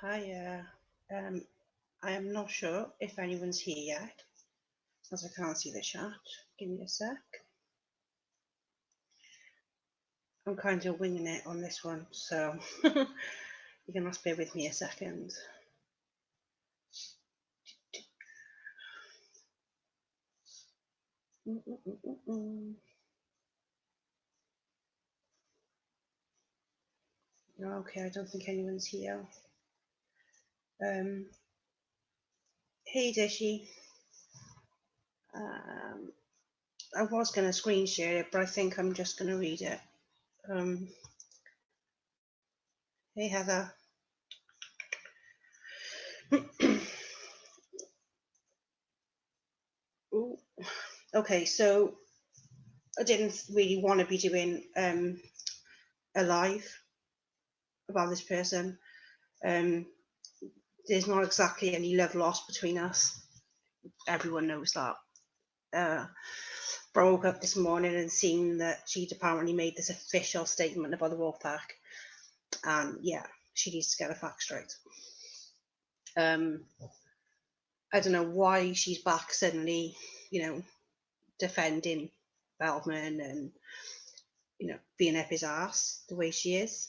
Hi, I am not sure if anyone's here yet, as I can't see the chat. Give me a sec. I'm kind of winging it on this one, so you're going to have to bear with me a second. Okay, I don't think anyone's here. Hey, Dishy. I was going to screen share it, but I think I'm just going to read it. Hey, Heather. Ooh. Okay, so I didn't really want to be doing a live about this person. There's not exactly any love lost between us. Everyone knows that. But I woke up this morning and seen that she'd apparently made this official statement about the Wolfpack, and yeah, she needs to get the facts straight. I don't know why she's back suddenly, defending Feldman and being up his ass the way she is.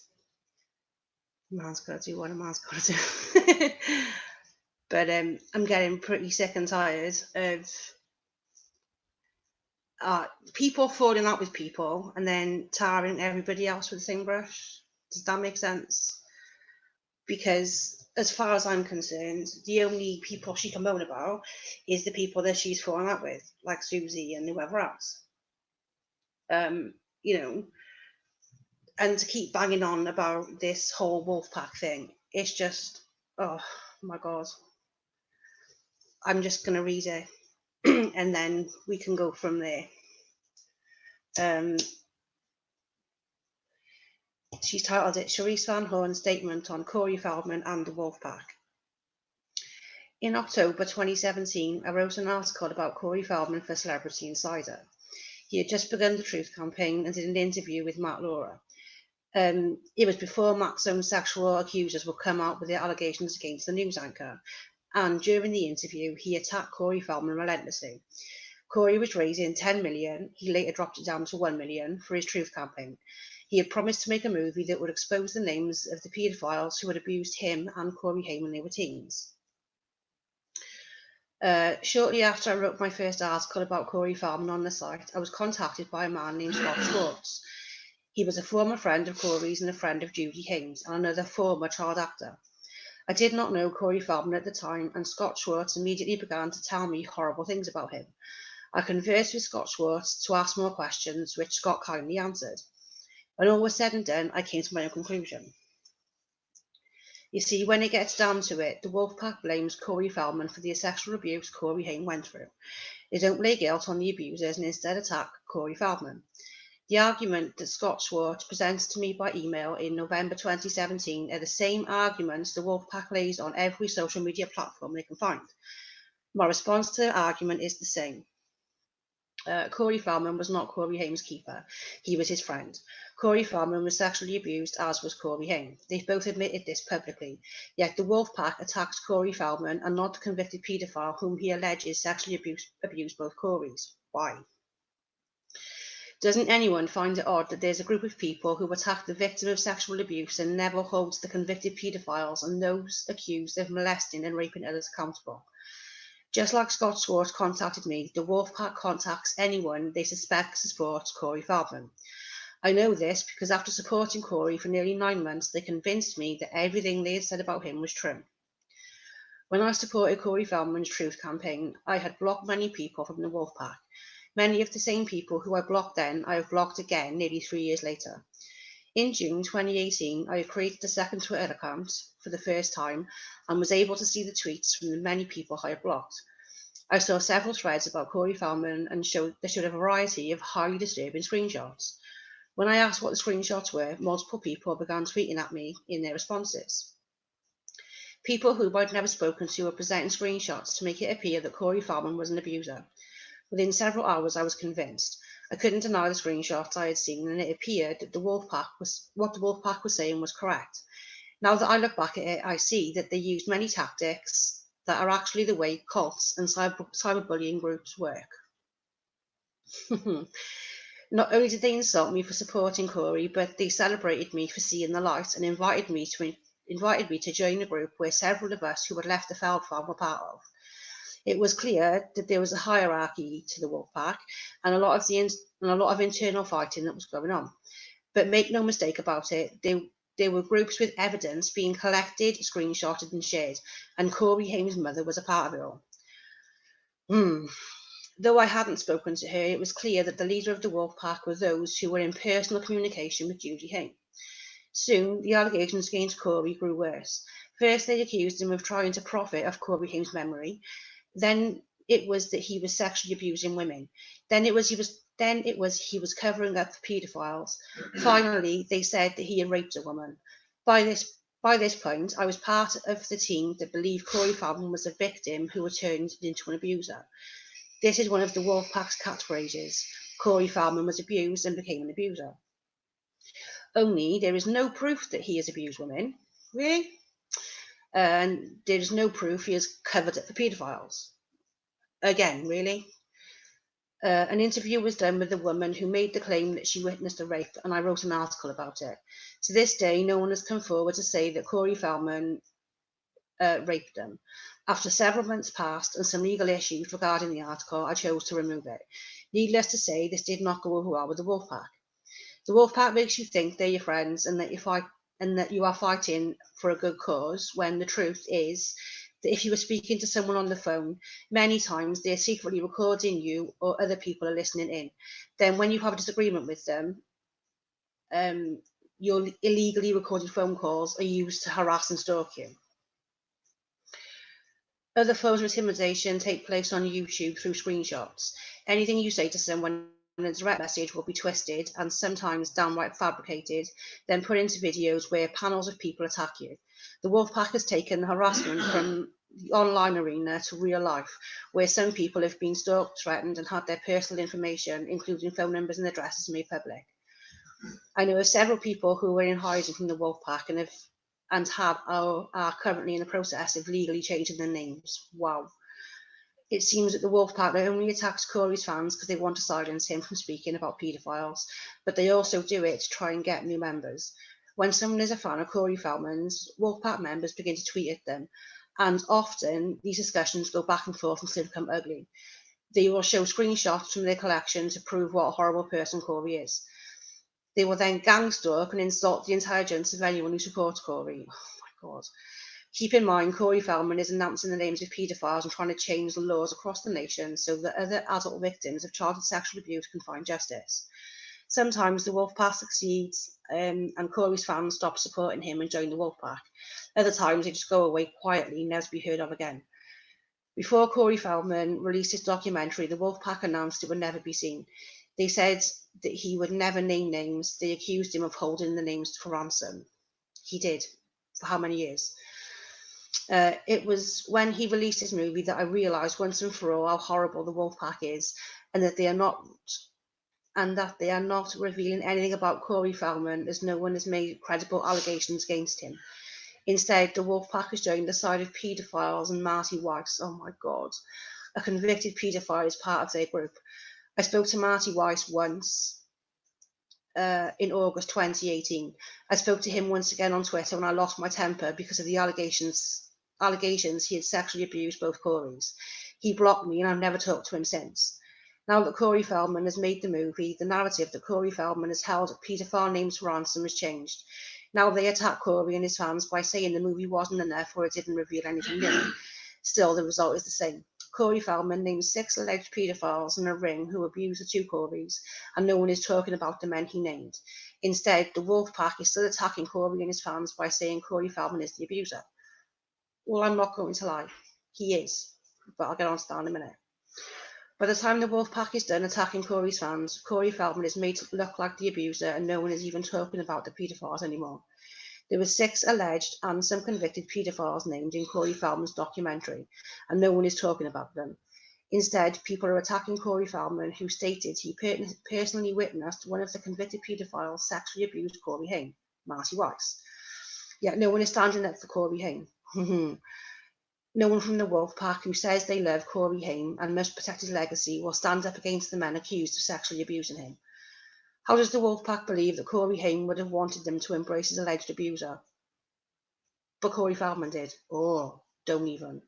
Man's got to do what a man's got to do. But I'm getting pretty sick and tired of people falling out with people and then tarring everybody else with the same brush. Does that make sense? Because as far as I'm concerned, the only people she can moan about is the people that she's falling out with, like Susie and whoever else. And to keep banging on about this whole Wolfpack thing, it's just, oh my God. I'm just going to read it and then we can go from there. She's titled it Charisse Van Hoorn's Statement on Corey Feldman and the Wolfpack. In October 2017, I wrote an article about Corey Feldman for Celebrity Insider. He had just begun the Truth campaign and did an interview with Matt Laurer. It was before Matt's own sexual accusers would come out with their allegations against the news anchor. And during the interview, he attacked Corey Feldman relentlessly. Corey was raising $10 million. He later dropped it down to $1 million for his Truth campaign. He had promised to make a movie that would expose the names of the paedophiles who had abused him and Corey Haim when they were teens. Shortly after I wrote my first article about Corey Feldman on the site, I was contacted by a man named Scott Schwartz. He was a former friend of Corey's and a friend of Judy Haim's and another former child actor. I did not know Corey Feldman at the time, and Scott Schwartz immediately began to tell me horrible things about him. I conversed with Scott Schwartz to ask more questions, which Scott kindly answered. When all was said and done, I came to my own conclusion. You see, when it gets down to it, the Wolfpack blames Corey Feldman for the sexual abuse Corey Haim went through. They don't lay guilt on the abusers and instead attack Corey Feldman. The argument that Scott Schwartz presented to me by email in November 2017 are the same arguments the Wolfpack lays on every social media platform they can find. My response to the argument is the same. Corey Feldman was not Corey Haim's keeper. He was his friend. Corey Feldman was sexually abused, as was Corey Haim. They've both admitted this publicly. Yet the Wolfpack attacked Corey Feldman and not the convicted paedophile whom he alleges sexually abused both Coreys. Why? Doesn't anyone find it odd that there's a group of people who attack the victim of sexual abuse and never holds the convicted paedophiles and those accused of molesting and raping others accountable? Just like Scott Schwartz contacted me, the Wolfpack contacts anyone they suspect supports Corey Feldman. I know this because after supporting Corey for nearly 9 months, they convinced me that everything they had said about him was true. When I supported Corey Feldman's Truth campaign, I had blocked many people from the Wolfpack. Many of the same people who I blocked then, I have blocked again nearly 3 years later. In June 2018, I created a second Twitter account for the first time and was able to see the tweets from the many people I had blocked. I saw several threads about Corey Feldman and they showed a variety of highly disturbing screenshots. When I asked what the screenshots were, multiple people began tweeting at me in their responses. People who I'd never spoken to were presenting screenshots to make it appear that Corey Feldman was an abuser. Within several hours, I was convinced. I couldn't deny the screenshots I had seen, and it appeared that what the Wolfpack was saying was correct. Now that I look back at it, I see that they used many tactics that are actually the way cults and cyberbullying groups work. Not only did they insult me for supporting Corey, but they celebrated me for seeing the light and invited me to join a group where several of us who had left the Feld farm were part of. It was clear that there was a hierarchy to the wolf pack and a lot of internal fighting that was going on. But make no mistake about it, there were groups with evidence being collected, screenshotted, and shared, and Corey Haim's mother was a part of it all. Though I hadn't spoken to her, it was clear that the leader of the wolf pack were those who were in personal communication with Judy Haim. Soon, the allegations against Corey grew worse. First, they accused him of trying to profit off Corey Haim's memory. Then it was that he was sexually abusing women. Then it was he was covering up for paedophiles. Finally, they said that he had raped a woman. By this point, I was part of the team that believed Corey Feldman was a victim who had turned into an abuser. This is one of the Wolfpack's catchphrases. Corey Feldman was abused and became an abuser. Only there is no proof that he has abused women. Really? And there is no proof he has covered up for paedophiles. Again, really? An interview was done with the woman who made the claim that she witnessed a rape, and I wrote an article about it. To this day, no one has come forward to say that Corey Feldman raped them. After several months passed and some legal issues regarding the article, I chose to remove it. Needless to say, this did not go over well with the Wolfpack. The Wolfpack makes you think they're your friends and that you are fighting for a good cause, when the truth is that if you were speaking to someone on the phone, many times they're secretly recording you or other people are listening in. Then when you have a disagreement with them, your illegally recorded phone calls are used to harass and stalk you. Other forms of intimidation take place on YouTube through screenshots. Anything you say to someone in a direct message will be twisted and sometimes downright fabricated, then put into videos where panels of people attack you. The Wolfpack has taken harassment from the online arena to real life, where some people have been stalked, threatened, and had their personal information, including phone numbers and addresses, made public. I know of several people who were in hiding from the Wolfpack and are currently in the process of legally changing their names. Wow. It seems that the Wolfpack not only attacks Corey's fans because they want to silence him from speaking about paedophiles, but they also do it to try and get new members. When someone is a fan of Corey Feldman's, Wolfpack members begin to tweet at them, and often these discussions go back and forth until they become ugly. They will show screenshots from their collection to prove what a horrible person Corey is. They will then gang stalk and insult the intelligence of anyone who supports Corey. Oh my God. Keep in mind, Corey Feldman is announcing the names of paedophiles and trying to change the laws across the nation so that other adult victims of childhood sexual abuse can find justice. Sometimes the Wolfpack succeeds and Corey's fans stop supporting him and join the Wolfpack. Other times they just go away quietly, never to be heard of again. Before Corey Feldman released his documentary, the Wolfpack announced it would never be seen. They said that he would never name names. They accused him of holding the names for ransom. He did. For how many years? It was when he released his movie that I realised once and for all how horrible the Wolfpack is, and that they are not revealing anything about Corey Feldman, as no one has made credible allegations against him. Instead, the Wolfpack has joined the side of paedophiles and Marty Weiss. Oh my God, a convicted paedophile is part of their group. I spoke to Marty Weiss once in August 2018. I spoke to him once again on Twitter when I lost my temper because of the allegations he had sexually abused both Coreys. He blocked me and I've never talked to him since. Now that Corey Feldman has made the movie, the narrative that Corey Feldman has held paedophile names for ransom has changed. Now they attack Corey and his fans by saying the movie wasn't enough or it didn't reveal anything new. Still, the result is the same. Corey Feldman named 6 alleged paedophiles in a ring who abused the 2 Coreys, and no one is talking about the men he named. Instead, the Wolfpack is still attacking Corey and his fans by saying Corey Feldman is the abuser. Well, I'm not going to lie. He is, but I'll get on to that in a minute. By the time the Wolfpack is done attacking Corey's fans, Corey Feldman is made to look like the abuser and no one is even talking about the paedophiles anymore. There were 6 alleged and some convicted paedophiles named in Corey Feldman's documentary, and no one is talking about them. Instead, people are attacking Corey Feldman, who stated he personally witnessed one of the convicted paedophiles sexually abused Corey Haim, Marty Weiss. Yeah, no one is standing up for Corey Haim. No one from the wolf pack who says they love Corey Haim and must protect his legacy will stand up against the men accused of sexually abusing him. How does the wolf pack believe that Corey Haim would have wanted them to embrace his alleged abuser? But Corey Feldman did. Oh, don't even.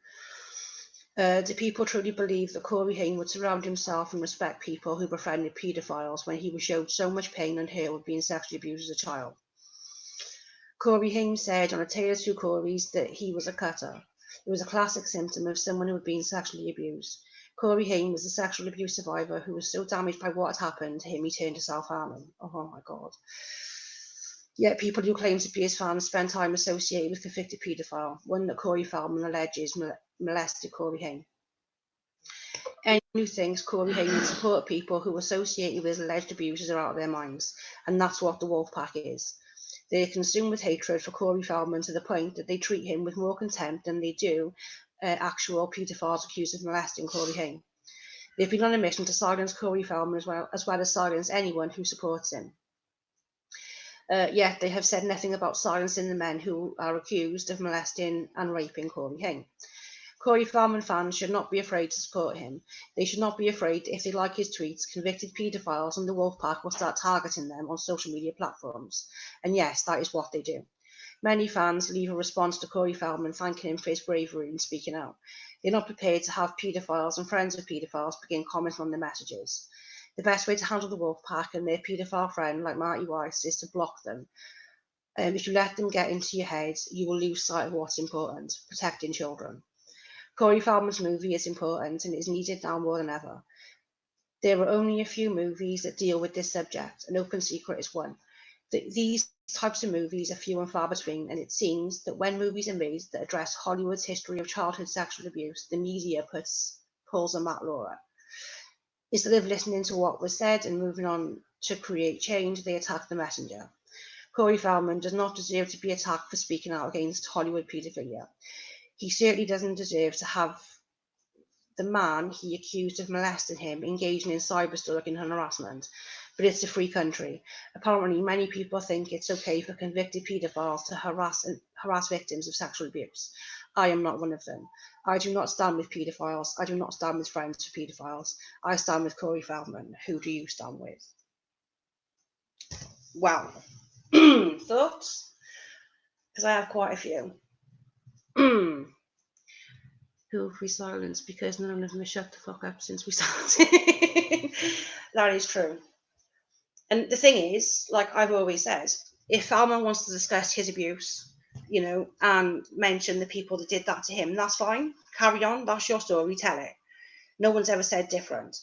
Do people truly believe that Corey Haim would surround himself and respect people who befriended paedophiles when he was showed so much pain and hurt with being sexually abused as a child? Corey Haim said on A Tale of Two Corys that he was a cutter. It was a classic symptom of someone who had been sexually abused. Corey Haim was a sexual abuse survivor who was so damaged by what had happened to him he turned to self-harming. Oh my God. Yet people who claim to be his fans spend time associated with convicted paedophile, one that Corey Feldman alleges molested Corey Haim. Anyone who thinks Corey Haim would support people who associated with his alleged abusers are out of their minds, and that's what the wolf pack is. They are consumed with hatred for Corey Feldman to the point that they treat him with more contempt than they do actual paedophiles accused of molesting Corey Haim. They've been on a mission to silence Corey Feldman as well as silence anyone who supports him. Yet they have said nothing about silencing the men who are accused of molesting and raping Corey Haim. Corey Feldman fans should not be afraid to support him. They should not be afraid if they like his tweets, convicted paedophiles and the Wolfpack will start targeting them on social media platforms. And yes, that is what they do. Many fans leave a response to Corey Feldman thanking him for his bravery in speaking out. They're not prepared to have paedophiles and friends of paedophiles begin commenting on their messages. The best way to handle the Wolfpack and their paedophile friend like Marty Weiss is to block them. If you let them get into your head, you will lose sight of what's important, protecting children. Corey Feldman's movie is important and is needed now more than ever. There are only a few movies that deal with this subject, and Open Secret is one. These types of movies are few and far between, and it seems that when movies are made that address Hollywood's history of childhood sexual abuse, the media pulls a Matt Lauer. Instead of listening to what was said and moving on to create change, they attack the messenger. Corey Feldman does not deserve to be attacked for speaking out against Hollywood paedophilia. He certainly doesn't deserve to have the man he accused of molesting him engaging in cyberstalking and harassment. But it's a free country. Apparently, many people think it's okay for convicted paedophiles to harass victims of sexual abuse. I am not one of them. I do not stand with paedophiles. I do not stand with friends for paedophiles. I stand with Corey Feldman. Who do you stand with? Well, thoughts? Because I have quite a few. Who have we silenced because none of them have shut the fuck up since we started. That is true. And the thing is, like I've always said, if Feldman wants to discuss his abuse, and mention the people that did that to him, that's fine. Carry on. That's your story. Tell it. No one's ever said different.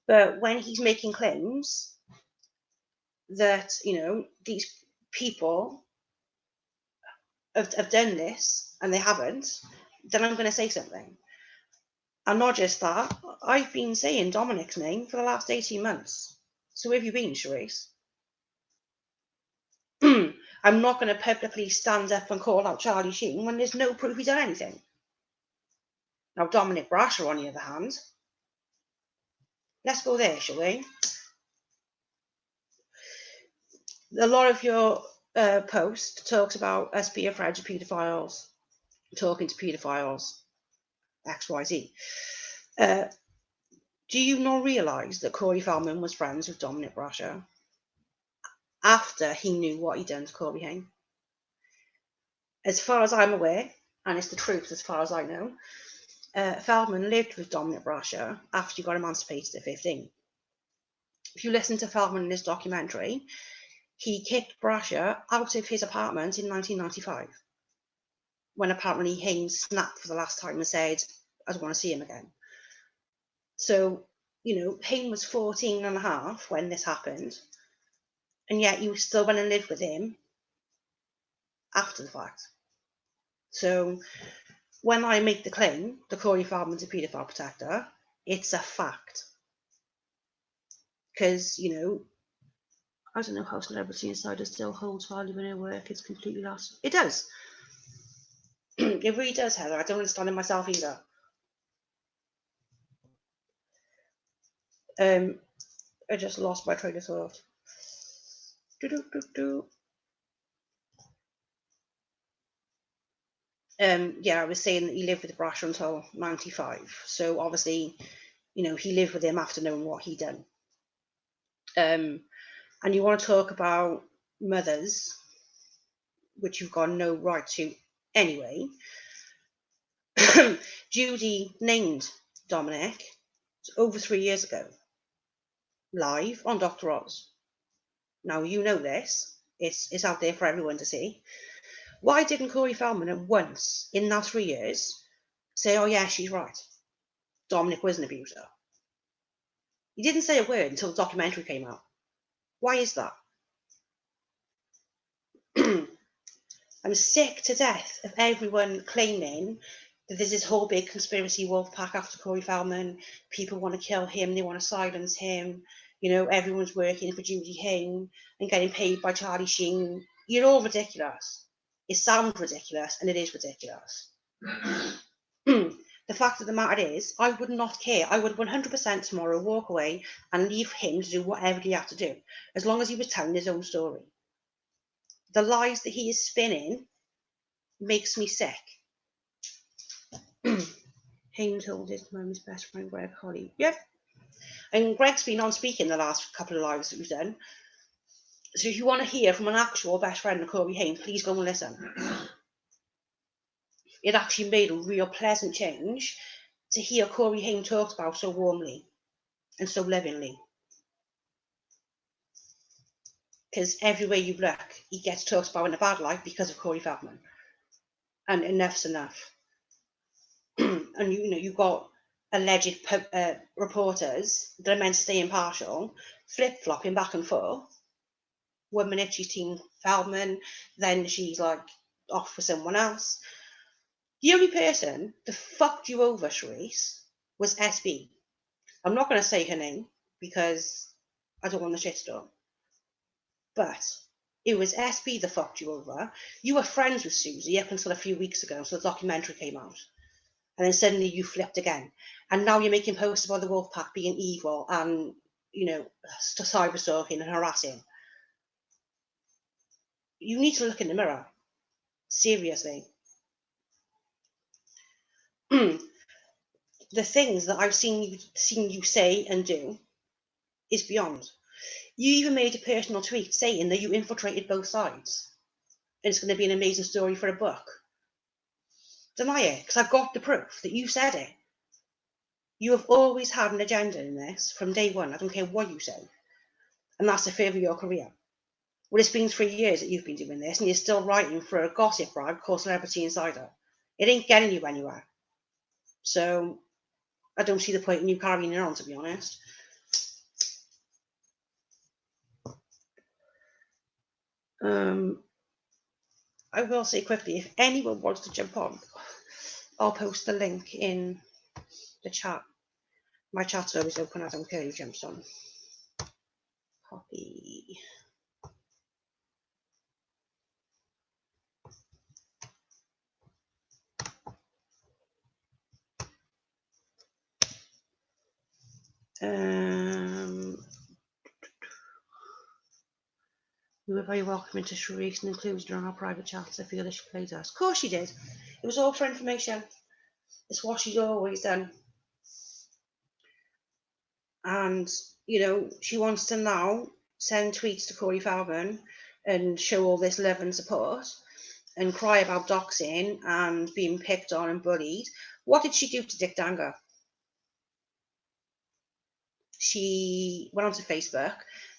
But when he's making claims that, these people have done this and they haven't, then I'm going to say something. And not just that, I've been saying Dominic's name for the last 18 months. So where have you been, Charisse? I'm not going to publicly stand up and call out Charlie Sheen when there's no proof he's done anything. Now, Dominic Brasher, on the other hand, let's go there, shall we? A lot of your post talks about us being friends of paedophiles, talking to paedophiles, XYZ. Do you not realise that Corey Feldman was friends with Dominic Brasher after he knew what he'd done to Corey Haim? As far as I'm aware, and it's the truth as far as I know, Feldman lived with Dominic Brasher after he got emancipated at 15. If you listen to Feldman in his documentary, he kicked Brasher out of his apartment in 1995, when apparently Haim snapped for the last time and said, I don't want to see him again. So, Haim was 14 and a half when this happened, and yet you still went and lived with him after the fact. So when I make the claim that Corey Feldman's a paedophile protector, it's a fact. Because, I don't know how Celebrity Insider still holds value in her work. It's completely lost. It does. It really does, Heather. I don't understand it myself either. I just lost my train of thought. Yeah, I was saying that he lived with Brasher until 95. So obviously, he lived with him after knowing what he'd done. And you want to talk about mothers, which you've got no right to anyway. Judy named Dominic over 3 years ago, live on Dr. Oz. Now, you know this. It's out there for everyone to see. Why didn't Corey Feldman at once in that 3 years say, oh yeah, she's right, Dominic was an abuser? He didn't say a word until the documentary came out. Why is that? I'm sick to death of everyone claiming that there's this whole big conspiracy wolf pack after Corey Feldman. People want to kill him. They want to silence him. Everyone's working for Judy Hing and getting paid by Charlie Sheen. You're all ridiculous. It sounds ridiculous, and it is ridiculous. The fact of the matter is, I would not care. I would 100% tomorrow walk away and leave him to do whatever he had to do, as long as he was telling his own story. The lies that he is spinning makes me sick. Hayden told his mum's best friend Greg Holly. Yep. And Greg's been on speaking the last couple of lives that we've done. So if you want to hear from an actual best friend of Corey Haim, please go and listen. It actually made a real pleasant change to hear Corey Haim talked about so warmly and so lovingly. Because everywhere you look, he gets talked about in a bad light because of Corey Feldman. And enough's enough. And you've got alleged reporters that are meant to stay impartial, flip-flopping back and forth. 1 minute she's Team Feldman, then she's like off for someone else. The only person that fucked you over, Charisse, was SB. I'm not going to say her name because I don't want the shitstorm. But it was SB that fucked you over. You were friends with Susie up until a few weeks ago, so the documentary came out. And then suddenly you flipped again. And now you're making posts about the Wolfpack being evil and, cyber stalking and harassing. You need to look in the mirror. Seriously. The things that I've seen you say and do is beyond. You even made a personal tweet saying that you infiltrated both sides. And it's going to be an amazing story for a book. Deny it, because I've got the proof that you said it. You have always had an agenda in this from day one. I don't care what you say. And that's to further your career. Well, it's been 3 years that you've been doing this, and you're still writing for a gossip rag called Celebrity Insider. It ain't getting you anywhere. So I don't see the point in you carrying it on, to be honest. I will say quickly, if anyone wants to jump on, I'll post the link in the chat. My chat's always open. I don't care who jumps on. Copy. We were very welcoming to Charisse and included her on our private chats. I feel that she played us. Of course she did. It was all for information. It's what she's always done. And, she wants to now send tweets to Corey Feldman and show all this love and support and cry about doxing and being picked on and bullied. What did she do to Dick Danger? She went onto Facebook,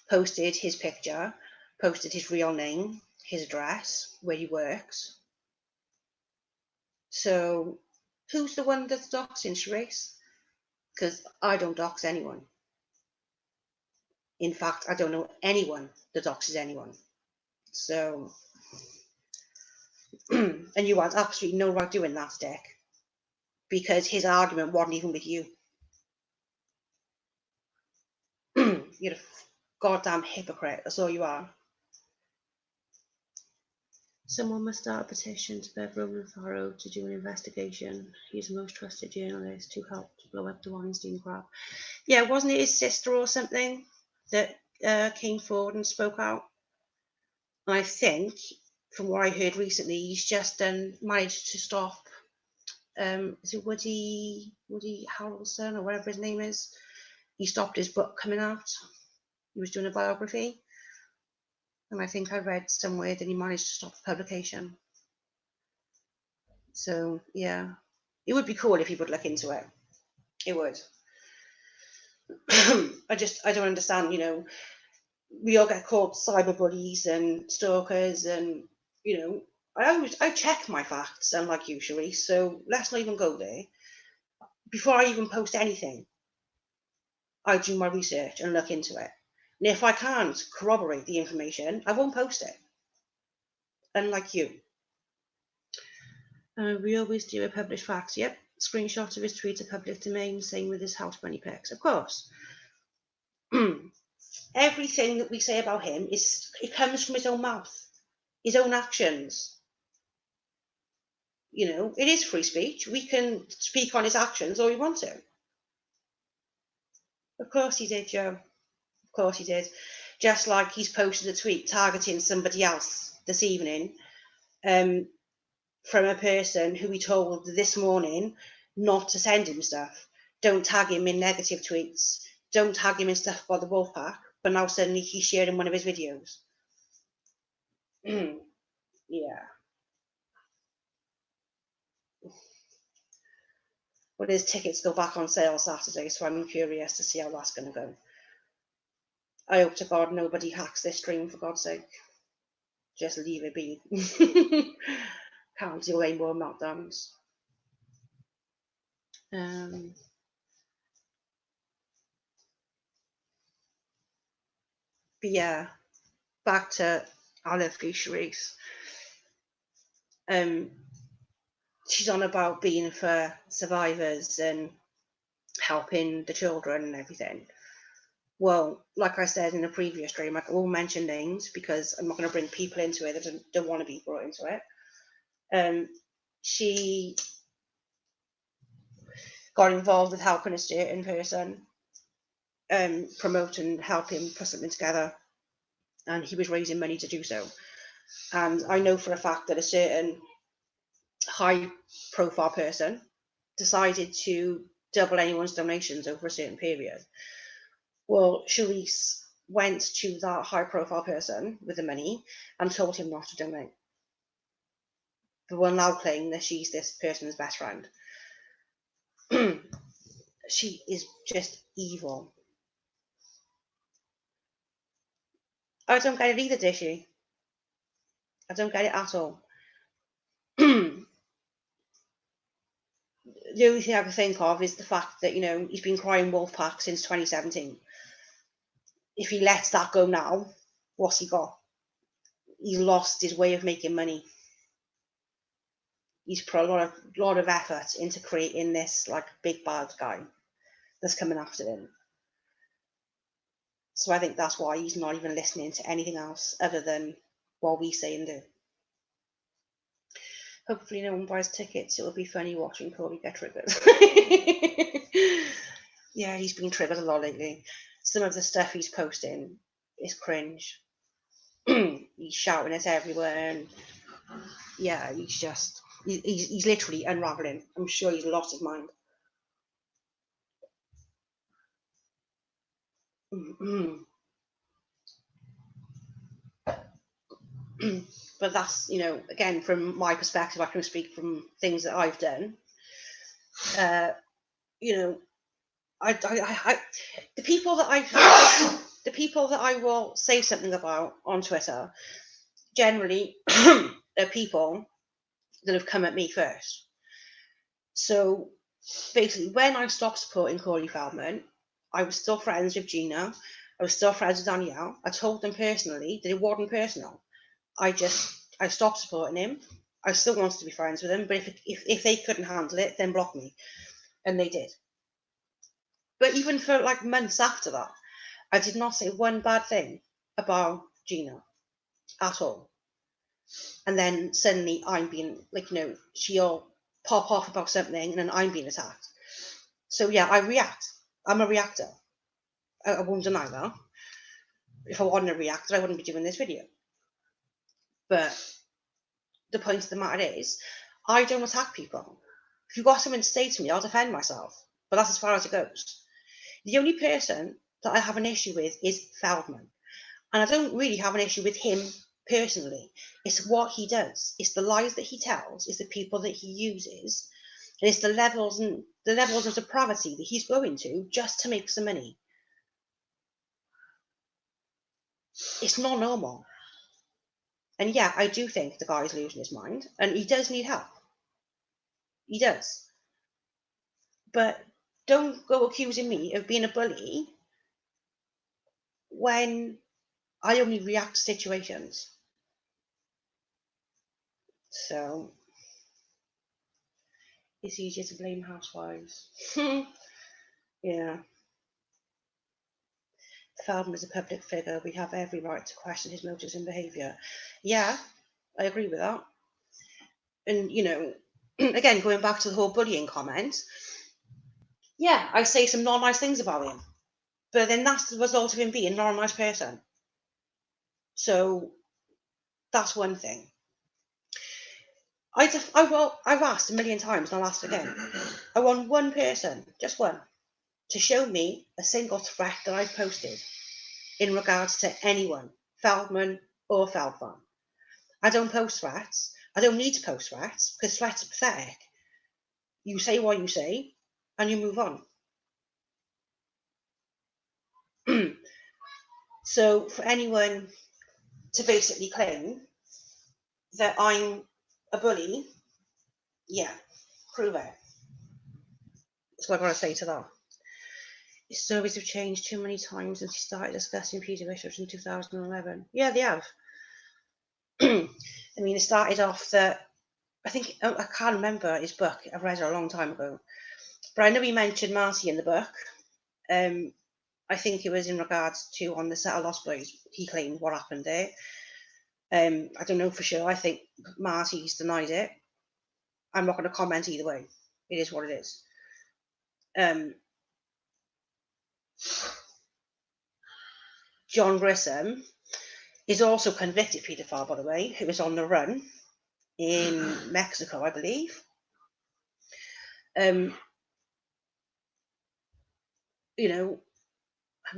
posted his picture, posted his real name, his address, where he works. So who's the one that's doxing, Charisse? Because I don't dox anyone. In fact, I don't know anyone that doxes anyone. So, and you had absolutely no right doing that, Dick, because his argument wasn't even with you. You're a goddamn hypocrite. That's all you are. Someone must start a petition to beg Roman Farrow to do an investigation. He's the most trusted journalist to help to blow up the Weinstein crap. Yeah, wasn't it his sister or something that came forward and spoke out? And I think, from what I heard recently, he's just managed to stop is it Woody Harrelson or whatever his name is? He stopped his book coming out. He was doing a biography, and I think I read somewhere that he managed to stop the publication. So yeah, it would be cool if he would look into it. It would. I don't understand. You know, we all get called cyberbullies and stalkers, and you know, I check my facts, unlike you, Cherise. So let's not even go there. Before I even post anything, I do my research and look into it. And if I can't corroborate the information, I won't post it. Unlike you. We always do a published facts. Yep. Screenshot of his tweet are public domain, same with his house bunny pics. Of course. Everything that we say about him it comes from his own mouth, his own actions. You know, it is free speech. We can speak on his actions all we want to. Of course he did, Joe. Of course he did. Just like he's posted a tweet targeting somebody else this evening, from a person who he told this morning not to send him stuff. Don't tag him in negative tweets. Don't tag him in stuff about the Wolfpack. But now suddenly he's sharing one of his videos. Yeah. Well, his tickets go back on sale Saturday, so I'm curious to see how that's going to go. I hope to God nobody hacks this stream, for God's sake. Just leave it be. Can't do any more meltdowns. But yeah, back to our lovely Cherise. She's on about being for survivors and helping the children and everything. Well, like I said in a previous stream, I won't mention names because I'm not going to bring people into it that don't want to be brought into it. She got involved with helping a certain person, promote and help him put something together, and he was raising money to do so. And I know for a fact that a certain high-profile person decided to double anyone's donations over a certain period. Well, Cherise went to that high-profile person with the money and told him not to donate. But will now claim that she's this person's best friend. She is just evil. I don't get it either, does she? I don't get it at all. The only thing I can think of is the fact that, you know, he's been crying Wolfpack since 2017. If he lets that go now, what's he got? He's lost his way of making money. He's put a lot of effort into creating this like big bad guy that's coming after him. So I think that's why he's not even listening to anything else other than what we say and do. Hopefully no one buys tickets. It will be funny watching Corey get triggered. Yeah, he's been triggered a lot lately. Some of the stuff he's posting is cringe. He's shouting at everywhere, and yeah, he's literally unraveling. I'm sure he's lost his mind. But that's, you know, again, from my perspective, I can speak from things that I've done. You know, the people that I will say something about on Twitter generally are people that have come at me first. So basically, when I stopped supporting Corey Feldman, I was still friends with Gina. I was still friends with Danielle. I told them personally that it wasn't personal. I stopped supporting him. I still wanted to be friends with him, but if they couldn't handle it, then block me. And they did. But even for like months after that, I did not say one bad thing about Gina at all. And then suddenly I'm being, like, you know, she'll pop off about something and then I'm being attacked. So yeah, I react. I'm a reactor. I won't deny that. If I wasn't a reactor, I wouldn't be doing this video. But the point of the matter is, I don't attack people If you've got something to say to me, I'll defend myself. But that's as far as it goes. The only person that I have an issue with is Feldman. And I don't really have an issue with him personally. It's what he does. It's the lies that he tells. It's the people that he uses. And it's the levels of depravity that he's going to just to make some money. It's not normal. And yeah, I do think the guy's losing his mind. And he does need help. He does. But don't go accusing me of being a bully when I only react to situations. So it's easier to blame housewives. Yeah. Feldman is a public figure. We have every right to question his motives and behaviour. Yeah, I agree with that. And, again, going back to the whole bullying comment, yeah, I say some non-nice things about him. But then that's the result of him being a non-nice person. So that's one thing. I've asked a million times and I'll ask again. I want one person, just one, to show me a single threat that I've posted in regards to anyone, Feldman or Feldman. I don't post threats. I don't need to post threats because threats are pathetic. You say what you say and you move on. So for anyone to basically claim that I'm a bully, yeah, prove it. That's what I've got to say to that. His stories have changed too many times since he started discussing Peter Bishops in 2011. Yeah, they have. I mean, it started off that I can't remember his book. I've read it a long time ago, but I know he mentioned Marty in the book. I think it was in regards to on the set of Lost Boys. He claimed what happened there. I don't know for sure. I think Marty's denied it. I'm not going to comment either way. It is what it is. John Grissom is also convicted paedophile, by the way, who is on the run in Mexico, I believe. Hang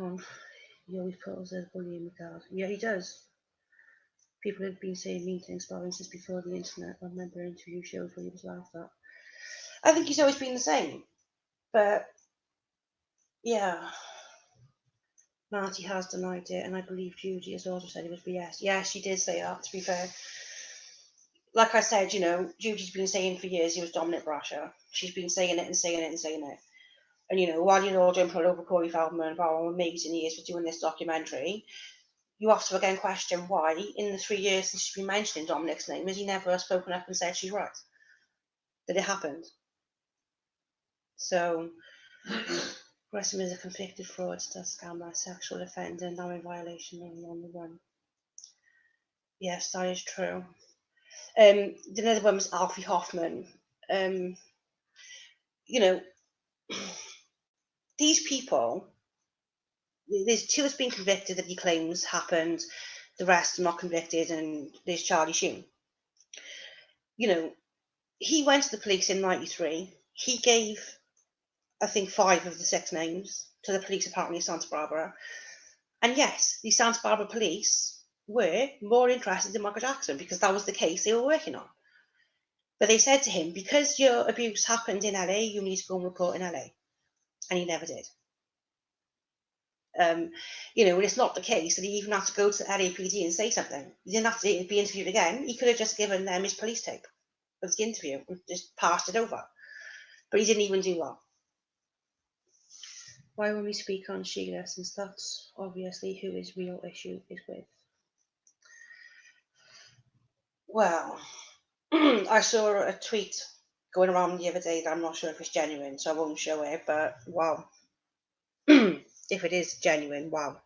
on. He always puts a bullying regard. Yeah, he does. People have been saying mean things about him since before the internet. I remember interview shows where he was laughed at. I think he's always been the same. But, yeah. Marty has denied it, and I believe Judy has also said it was BS. Yeah, she did say that, to be fair. Like I said, Judy's been saying for years he was Dominic Brasher. She's been saying it and saying it and saying it. And, while you're all jumping all over Corey Feldman about how amazing he is for doing this documentary, you have to again question why, in the 3 years since she's been mentioning Dominic's name, has he never spoken up and said she's right? That it happened. So, Grissom is a convicted fraudster, scammer, sexual offender, now in violation and on the run. Yes, that is true. The other one was Alfie Hoffman. These people, there's two that's been convicted that he claims happened, the rest are not convicted, and there's Charlie Sheen. He went to the police in 93. He gave, I think, 5 of the 6 names to the police apparently in Santa Barbara. And yes, the Santa Barbara police were more interested in Michael Jackson because that was the case they were working on. But they said to him, because your abuse happened in LA, you need to go and report in LA. And he never did. And it's not the case that he even had to go to LAPD and say something. He didn't have to be interviewed again. He could have just given them his police tape of the interview and just passed it over. But he didn't even do that. Why won't we speak on Sheila, since that's obviously who his real issue is with? Well, I saw a tweet going around the other day that I'm not sure if it's genuine, so I won't show it, but wow. If it is genuine, wow.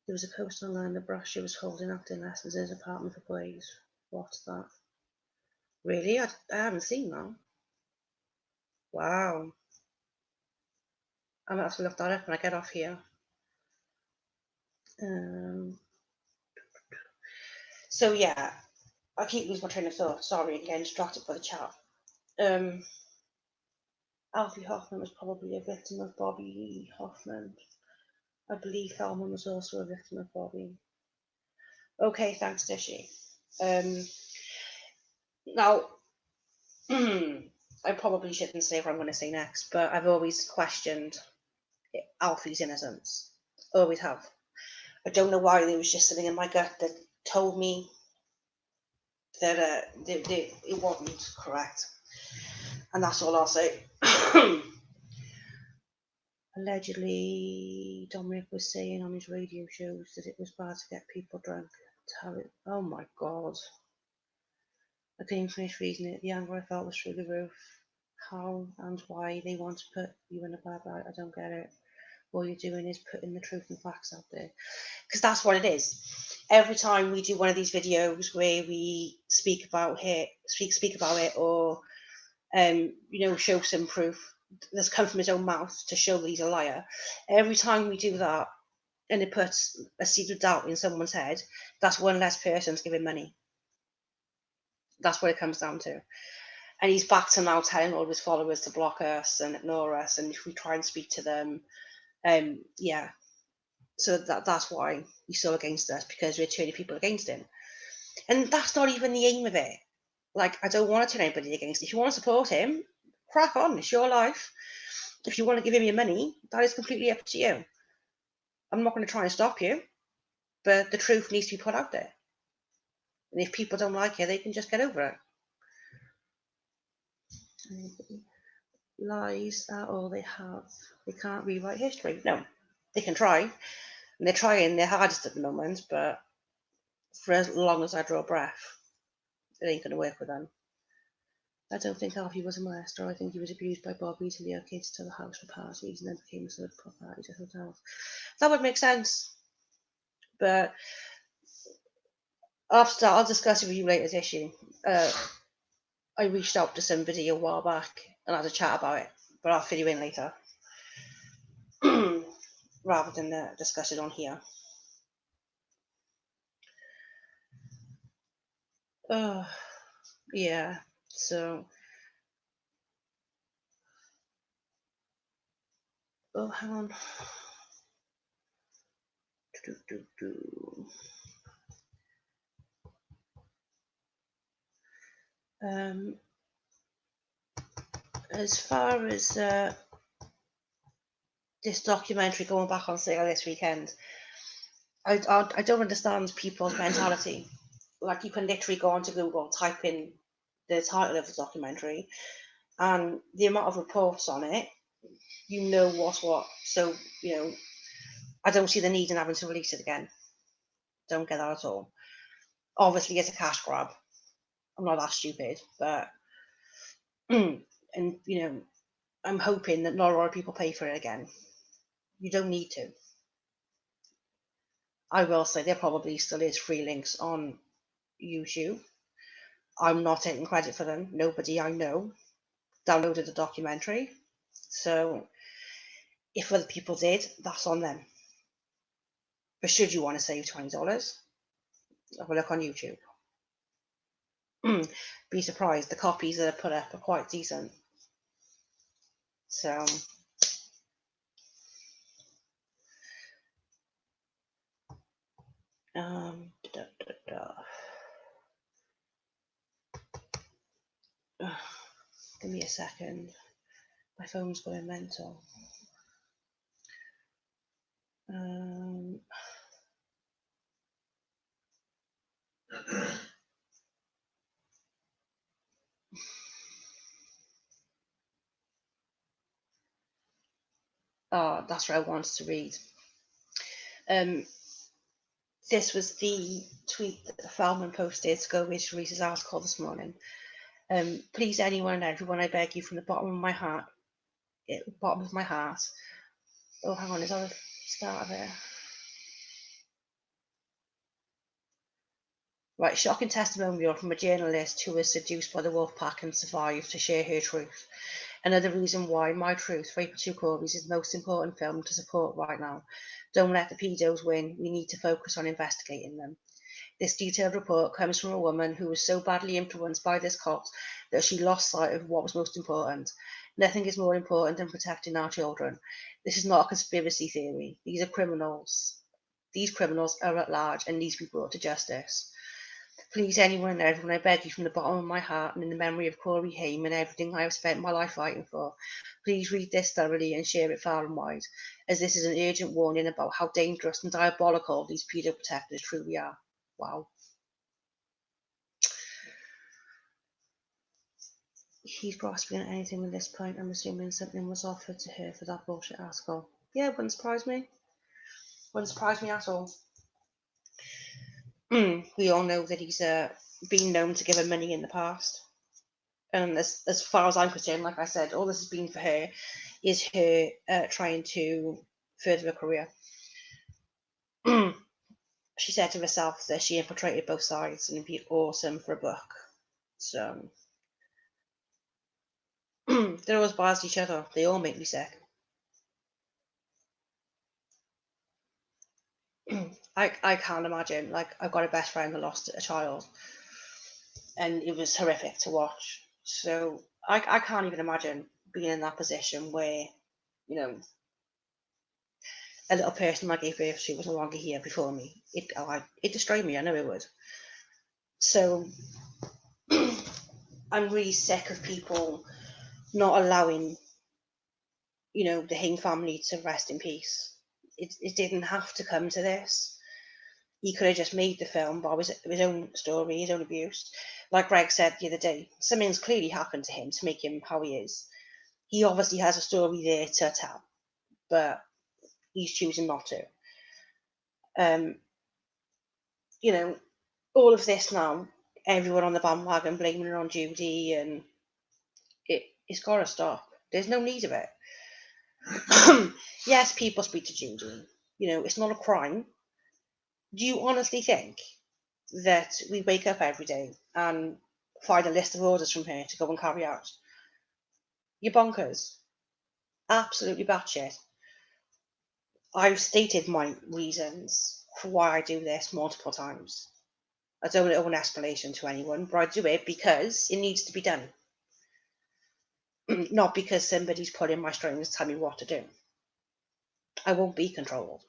There was a post online that Brasher was holding acting lessons in his apartment for boys. What's that? Really? I haven't seen that. Wow. I'm going to have to look that up when I get off here. So yeah, I keep losing my train of thought. Sorry, again, distracted by the chat. Alfie Hoffman was probably a victim of Bobby Hoffman. I believe Thelma was also a victim of Bobby. Okay, thanks, Dishy. Now, I probably shouldn't say what I'm going to say next, but I've always questioned Alfie's innocence. Always have. I don't know why. There was just something in my gut that told me that it wasn't correct. And that's all I'll say. Allegedly, Dominic was saying on his radio shows that it was bad to get people drunk. Oh my God. I couldn't finish reading it. The anger I felt was through the roof. How and why they want to put you in a bad light, I don't get it. All you're doing is putting the truth and facts out there. Because that's what it is. Every time we do one of these videos where we speak about it, or show some proof that's come from his own mouth to show that he's a liar. Every time we do that, and it puts a seed of doubt in someone's head, that's one less person's giving money. That's what it comes down to. And he's back to now telling all of his followers to block us and ignore us, and if we try and speak to them, so that's why he's so against us, because we're turning people against him. And that's not even the aim of it. Like, I don't want to turn anybody against him. If you want to support him, crack on, it's your life. If you want to give him your money, that is completely up to you. I'm not going to try and stop you, but the truth needs to be put out there. And if people don't like it, they can just get over it. Lies are all they have. They can't rewrite history. No, they can try. And they're trying their hardest at the moment, but for as long as I draw breath, it ain't going to work with them. I don't think Alfie was a molester. I think he was abused by Bobby to lure kids to the house for parties and then became a sort of parties at hotels. That would make sense. But I'll discuss it with you later this issue. I reached out to somebody a while back and had a chat about it, but I'll fill you in later rather than discuss it on here. Yeah, so hang on. As far as this documentary going back on sale this weekend, I don't understand people's mentality. Like, you can literally go onto Google, type in the title of the documentary, and the amount of reports on it, you know what's what. So, I don't see the need in having to release it again. Don't get that at all. Obviously, it's a cash grab. I'm not that stupid, but and I'm hoping that not a lot of people pay for it again. You don't need to. I will say there probably still is free links on YouTube. I'm not taking credit for them. Nobody I know downloaded the documentary. So if other people did, that's on them. But should you want to save $20, have a look on YouTube. Be surprised. The copies that are put up are quite decent. So give me a second. My phone's going mental. That's what I wanted to read. This was the tweet that the Feldman posted to go with Teresa's article this morning. Please, anyone and everyone, I beg you from the bottom of my heart. Oh, hang on, is that a start of it? Right, shocking testimonial from a journalist who was seduced by the wolf pack and survived to share her truth. Another reason why My Truth, Rape Two Corys is the most important film to support right now. Don't let the pedos win. We need to focus on investigating them. This detailed report comes from a woman who was so badly influenced by this cult that she lost sight of what was most important. Nothing is more important than protecting our children. This is not a conspiracy theory. These are criminals. These criminals are at large and need to be brought to justice. Please, anyone and everyone, I beg you from the bottom of my heart and in the memory of Corey Haim and everything I have spent my life fighting for, please read this thoroughly and share it far and wide, as this is an urgent warning about how dangerous and diabolical these pedo protectors truly are. Wow. He's grasping at anything at this point. I'm assuming something was offered to her for that bullshit article. Yeah, it wouldn't surprise me. Wouldn't surprise me at all. We all know that he's been known to give her money in the past. And as far as I'm concerned, like I said, all this has been for her is her trying to further her career. She said to herself that she infiltrated both sides and it'd be awesome for a book. So they're always biased each other. They all make me sick. I can't imagine. Like, I've got a best friend who lost a child, and it was horrific to watch. So I can't even imagine being in that position where, you know, a little person I gave birth to was no longer here before me. It destroyed me. I know it would. So I'm really sick of people not allowing, you know, the Hain family to rest in peace. It didn't have to come to this. He could have just made the film about his own story, his own abuse. Like Greg said the other day, something's clearly happened to him to make him how he is. He obviously has a story there to tell, but he's choosing not to. You know, all of this now, everyone on the bandwagon blaming it on Judy, and it's got to stop. There's no need of it. Yes, people speak to Judy. You know, it's not a crime. Do you honestly think that we wake up every day and find a list of orders from her to go and carry out? You're bonkers. Absolutely batshit. I've stated my reasons for why I do this multiple times. I don't owe an explanation to anyone, but I do it because it needs to be done. Not because somebody's pulling my strings to tell me what to do. I won't be controlled.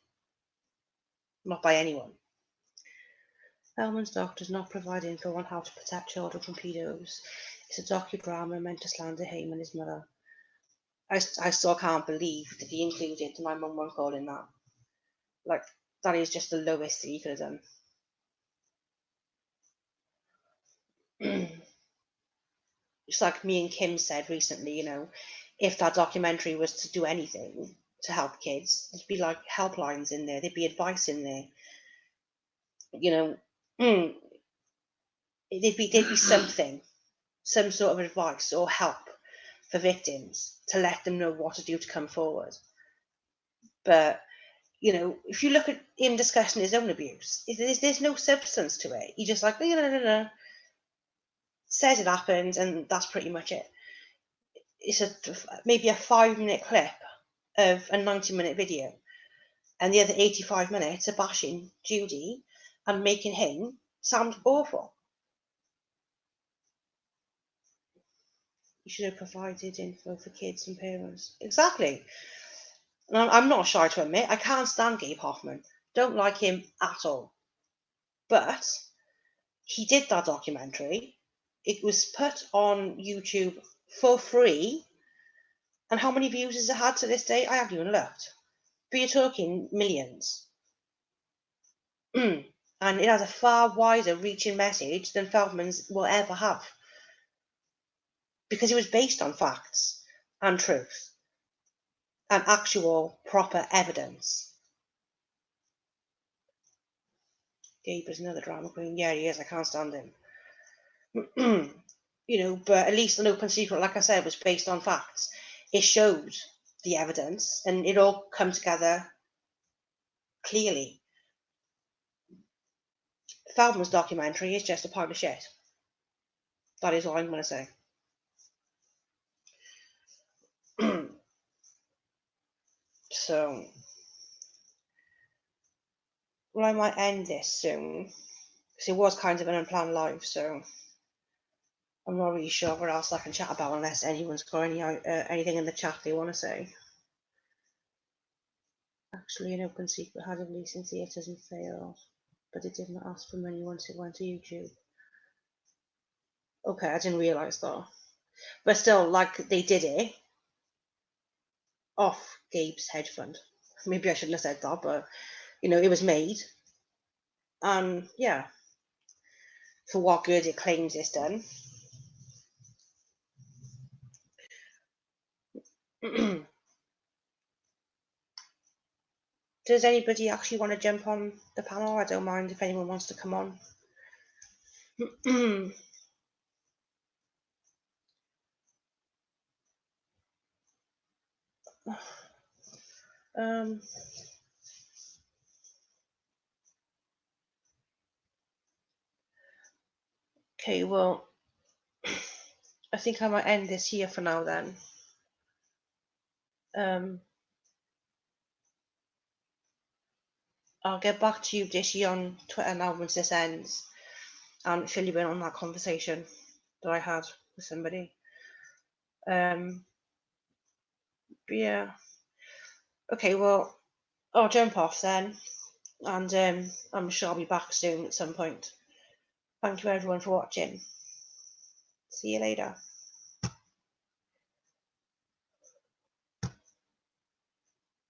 Not by anyone. Elman's doc does not provide info on how to protect children from pedos. It's a docudrama meant to slander him and his mother. I still can't believe that he included the 911 call in that. Like, that is just the lowest that he could have done. It's like me and Kim said recently, you know, if that documentary was to do anything to help kids, there'd be like helplines in there, there'd be advice in there. You know, there'd be something, some sort of advice or help for victims to let them know what to do to come forward. But, you know, if you look at him discussing his own abuse, there's no substance to it. He just like, no, says it happened, and that's pretty much it. It's maybe a 5-minute clip of a 90-minute video, and the other 85 minutes are bashing Judy and making him sound awful. You should have provided info for kids and parents. Exactly. And I'm not shy to admit, I can't stand Gabe Hoffman. Don't like him at all. But he did that documentary. It was put on YouTube for free. And how many views has it had to this day? I haven't even looked. But you're talking millions. And it has a far wider reaching message than Feldman's will ever have. Because it was based on facts and truth and actual proper evidence. Gabe is another drama queen. Yeah, he is. I can't stand him. You know, but at least An Open Secret, like I said, was based on facts. It showed the evidence and it all come together clearly. Feldman's documentary is just a pile of shit. That is all I'm going to say. So, well, I might end this soon. because it was kind of an unplanned live, so I'm not really sure what else I can chat about unless anyone's got anything in the chat they want to say. Actually, an open secret had released in theatres and failed, but it did not ask for money once it went to YouTube. Okay, I didn't realise that. But still, like, they did it off Gabe's hedge fund. Maybe I shouldn't have said that, but, you know, it was made. And, yeah, for what good it claims it's done. Does anybody actually want to jump on the panel? I don't mind if anyone wants to come on. Okay, well, I think I might end this here for now then. I'll get back to you, Dishy, on Twitter now once this ends and fill you in on that conversation that I had with somebody. But yeah. Okay, well, I'll jump off then, and I'm sure I'll be back soon at some point. Thank you everyone for watching. See you later.